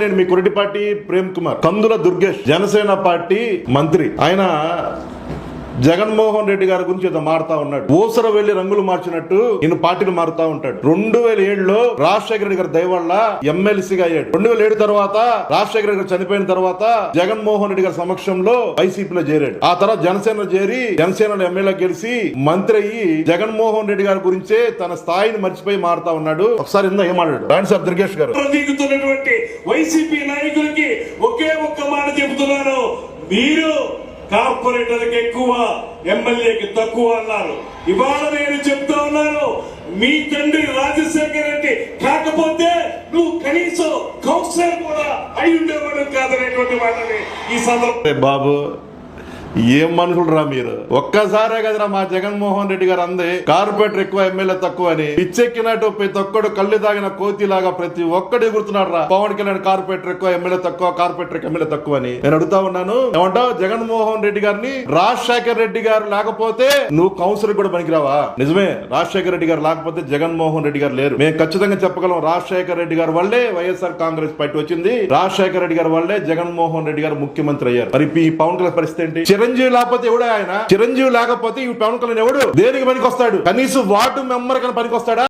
నేను మీ కొరటిపాటి ప్రేమ్ కుమార్, కందుల దుర్గేష్ జనసేన పార్టీ మంత్రి. ఆయన జగన్మోహన్ రెడ్డి గారి గురించి ఏదో మారుతా ఉన్నాడు. ఊసర వెళ్లి రంగులు మార్చినట్టు ఈయన పార్టీలు మారుతా ఉంటాడు. 2007లో రాజశేఖర రెడ్డి గారి దయ వల్ల ఎమ్మెల్సీగా అయ్యాడు. 2007 తర్వాత రాజశేఖర రెడ్డి గారు చనిపోయిన తర్వాత జగన్మోహన్ రెడ్డి గారి సమక్షంలో వైసీపీలో చేరాడు. ఆ తర్వాత జనసేనలో చేరి జనసేనలో ఎమ్మెల్యే గెలిచి మంత్రి అయ్యి జగన్మోహన్ రెడ్డి గారి గురించే తన స్థాయిని మర్చిపోయి మారుతా ఉన్నాడు. ఒకసారి ఇందా ఏమాడాడు రాండి సార్ దుర్గేష్ గారు. వైసీపీ నాయకులకి ఒకే ఒక్క మాట చెబుతున్నాను, మీరు కార్పొరేటర్కి ఎక్కువ, ఎమ్మెల్యేకి తక్కువ అన్నారు. ఇవాళ నేను చెప్తా ఉన్నాను, మీ తండ్రి రాజశేఖర రెడ్డి కాకపోతే నువ్వు కనీసం కౌన్సిలర్ కూడా అయి ఉండేవాడు కాదనేటువంటి మాటని ఈ సందర్భంగా. బాబు ఏం మనుషులు రా మీరు. ఒక్కసారే కదరా మా జగన్మోహన్ రెడ్డి గారు అందే కార్పొరేటర్ ఎక్కువ ఎమ్మెల్యే తక్కువ అని. పిచ్చెక్కినట్టు ప్రతి ఒక్కడు కళ్ళు తాగిన కోతిలాగా ప్రతి ఒక్కడు ఎగురుతున్నాడు రా. పవన్ కళ్యాణ్ కార్పొరేటర్ ఎక్కువ ఎమ్మెల్యే తక్కువ, కార్పొరేటర్ ఎమ్మెల్యే తక్కువ అని. నేను అడుగుతా ఉన్నాను, ఏమంటావు? జగన్మోహన్ రెడ్డి గారిని రాజశేఖర రెడ్డి గారు లేకపోతే నువ్వు కౌన్సిలర్ కూడా పనికిరావా? నిజమే, రాజశేఖర రెడ్డి గారు లేకపోతే జగన్మోహన్ రెడ్డి గారు లేరు. మేము ఖచ్చితంగా చెప్పగలం, రాజశేఖర రెడ్డి గారి వల్లే వైఎస్ఆర్ కాంగ్రెస్ పార్టీ వచ్చింది. రాజశేఖర రెడ్డి గారి వల్లే జగన్మోహన్ రెడ్డి గారు ముఖ్యమంత్రి అయ్యారు. మరి ఈ పవన్ కళ్యాణ్ పరిస్థితి ఏంటి? చిరంజీవి లేకపోతే ఎవడే ఆయన? చిరంజీవి లేకపోతే ఈ పవన్ కళ్యాణ్ ఎవడు? దేనికి పనికొస్తాడు? కనీసం వార్డు మెంబర్ కన్నా పనికొస్తాడా?